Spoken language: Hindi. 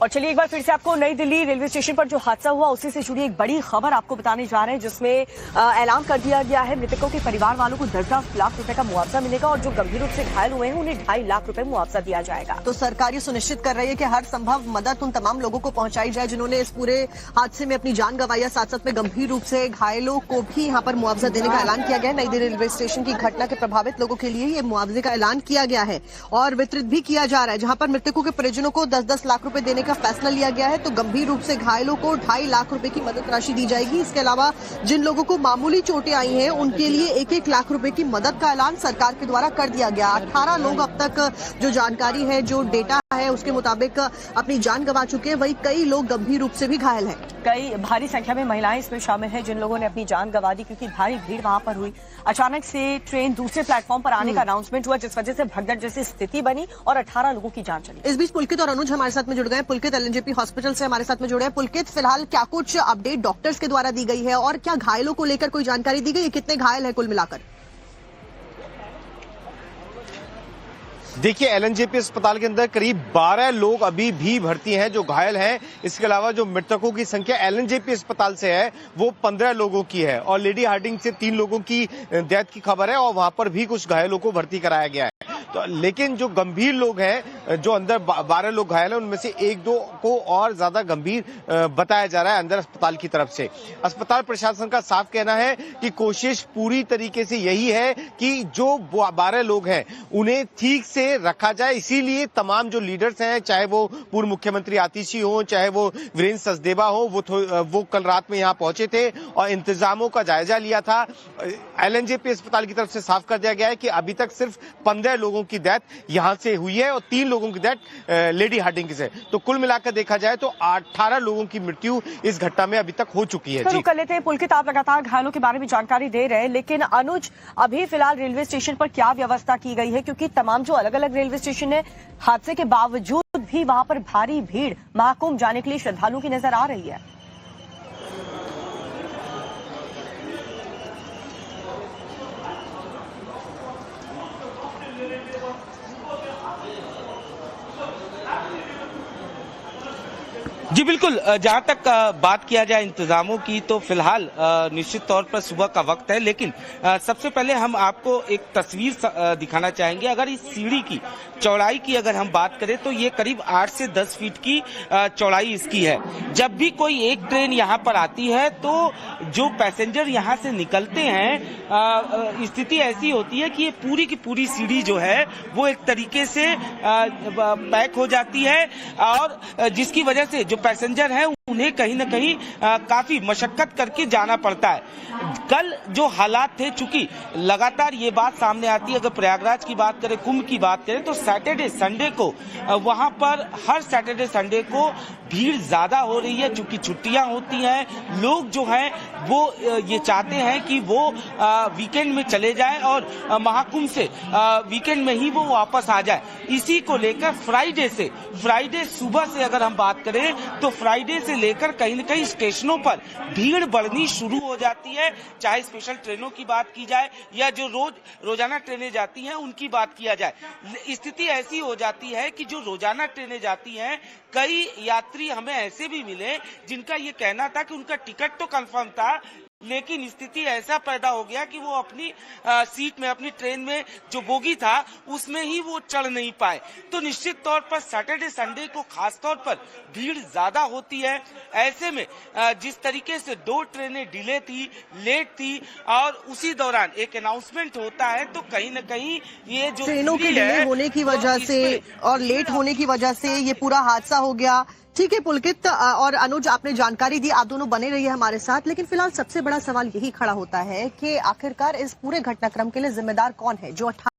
और चलिए एक बार फिर से आपको नई दिल्ली रेलवे स्टेशन पर जो हादसा हुआ उसी से जुड़ी एक बड़ी खबर आपको बताने जा रहे हैं, जिसमें ऐलान कर दिया गया है मृतकों के परिवार वालों को 10-10 लाख रुपए का मुआवजा मिलेगा और जो गंभीर रूप से घायल हुए हैं उन्हें 2.5 लाख रुपए मुआवजा दिया जाएगा। तो सरकार ये सुनिश्चित कर रही है कि हर संभव मदद उन तमाम लोगों को पहुंचाई जाए जिन्होंने इस पूरे हादसे में अपनी जान गंवाई है। साथ साथ में गंभीर रूप से घायलों को भी यहाँ पर मुआवजा देने का ऐलान किया गया है। नई दिल्ली रेलवे स्टेशन की घटना के प्रभावित लोगों के लिए ये मुआवजे का ऐलान किया गया है और वितरित भी किया जा रहा है, जहाँ पर मृतकों के परिजनों को 10-10 लाख रुपए देने का फैसला लिया गया है। तो गंभीर रूप से घायलों को 2.5 लाख रुपए की मदद राशि दी जाएगी। इसके अलावा जिन लोगों को मामूली चोटें आई हैं उनके लिए 1-1 लाख रुपए की मदद का ऐलान सरकार के द्वारा कर दिया गया। 18 लोग अब तक जो जानकारी है, जो डेटा है उसके मुताबिक अपनी जान गंवा चुके हैं, वही कई लोग गंभीर रूप से भी घायल हैं। कई भारी संख्या में महिलाएं इसमें शामिल हैं जिन लोगों ने अपनी जान गंवा दी, क्योंकि भारी भीड़ वहां पर हुई। अचानक से ट्रेन दूसरे प्लेटफॉर्म पर आने का अनाउंसमेंट हुआ, जिस वजह से भगदड़ जैसी स्थिति बनी और 18 लोगों की जान चली। इस बीच पुलकित और अनुज हमारे साथ में जुड़ गए। पुलकित एलएनजेपी हॉस्पिटल से हमारे साथ में जुड़े हैं। पुलकित, फिलहाल क्या कुछ अपडेट डॉक्टर्स के द्वारा दी गई है और क्या घायलों को लेकर कोई जानकारी दी गई है? कितने घायल है कुल मिलाकर? देखिए, एलएनजेपी अस्पताल के अंदर करीब 12 लोग अभी भी भर्ती हैं जो घायल हैं। इसके अलावा जो मृतकों की संख्या एलएनजेपी अस्पताल से है वो 15 लोगों की है और लेडी हार्डिंग से 3 लोगों की डेथ की खबर है और वहां पर भी कुछ घायलों को भर्ती कराया गया है। तो लेकिन जो गंभीर लोग हैं, जो अंदर 12 लोग घायल हैं, उनमें से 1-2 को और ज्यादा गंभीर बताया जा रहा है अंदर अस्पताल की तरफ से। अस्पताल प्रशासन का साफ कहना है कि कोशिश पूरी तरीके से यही है कि जो 12 लोग हैं उन्हें ठीक से रखा जाए। इसीलिए तमाम जो लीडर्स हैं, चाहे वो पूर्व मुख्यमंत्री आतिशी हो, चाहे वो वीरेंद्र सचदेवा हो, वो कल रात में यहाँ पहुंचे थे और इंतजामों का जायजा लिया था। एलएनजेपी अस्पताल की तरफ से साफ कर दिया गया है कि अभी तक सिर्फ 15 लोगों की डेथ यहां से हुई है और 3 लोगों की डेथ लेडी हार्डिंग से। तो कुल मिलाकर देखा जाए तो 18 लोगों की मृत्यु इस घटना में अभी तक हो चुकी है। शुरू कर लेते हैं। पुलकित, आप लगातार घायलों के बारे में जानकारी दे रहे हैं, लेकिन अनुज, अभी फिलहाल रेलवे स्टेशन पर क्या व्यवस्था की गई है? क्योंकि तमाम जो अलग अलग रेलवे स्टेशन है, हादसे के बावजूद भी वहां पर भारी भीड़ महाकुंभ जाने के लिए श्रद्धालुओं की नजर आ रही है। जी बिल्कुल, जहां तक बात किया जाए इंतजामों की तो फिलहाल निश्चित तौर पर सुबह का वक्त है, लेकिन सबसे पहले हम आपको एक तस्वीर दिखाना चाहेंगे। अगर इस सीढ़ी की चौड़ाई की अगर हम बात करें तो ये करीब 8 से 10 फीट की चौड़ाई इसकी है। जब भी कोई एक ट्रेन यहाँ पर आती है तो जो पैसेंजर यहाँ से निकलते हैं, स्थिति ऐसी होती है कि ये पूरी की पूरी सीढ़ी जो है वो एक तरीके से पैक हो जाती है और जिसकी वजह से जो पैसेंजर हैं उन्हें कहीं न कहीं काफी मशक्कत करके जाना पड़ता है। कल जो हालात थे, चूंकि लगातार ये बात सामने आती है, अगर प्रयागराज की बात करें, कुंभ की बात करें, तो सैटरडे संडे को वहां पर हर सैटरडे संडे को भीड़ ज्यादा हो रही है। चूंकि छुट्टियां होती हैं, लोग जो हैं वो ये चाहते हैं कि वो वीकेंड में चले जाएं और महाकुंभ से वीकेंड में ही वो वापस आ जाए। इसी को लेकर फ्राइडे सुबह से अगर हम बात करें तो फ्राइडे से लेकर कहीं न कहीं स्टेशनों पर भीड़ बढ़नी शुरू हो जाती है। चाहे स्पेशल ट्रेनों की बात की जाए या जो रोजाना ट्रेनें जाती हैं उनकी बात किया जाए, स्थिति ऐसी हो जाती है कि जो रोजाना ट्रेनें जाती हैं, कई यात्री हमें ऐसे भी मिले जिनका ये कहना था कि उनका टिकट तो कंफर्म था, लेकिन स्थिति ऐसा पैदा हो गया कि वो अपनी सीट में, अपनी ट्रेन में जो बोगी था उसमें ही वो चढ़ नहीं पाए। तो निश्चित तौर पर सैटरडे संडे को खास तौर पर भीड़ ज्यादा होती है। ऐसे में जिस तरीके से 2 ट्रेनें डिले थी, लेट थी और उसी दौरान एक अनाउंसमेंट होता है, तो कहीं न कहीं ये जो ट्रेनों के डिले होने की वजह से और लेट होने की वजह से ये पूरा हादसा हो गया। ठीक है पुलकित और अनुज, आपने जानकारी दी, आप दोनों बने रहिए हमारे साथ। लेकिन फिलहाल सबसे बड़ा सवाल यही खड़ा होता है कि आखिरकार इस पूरे घटनाक्रम के लिए जिम्मेदार कौन है? जो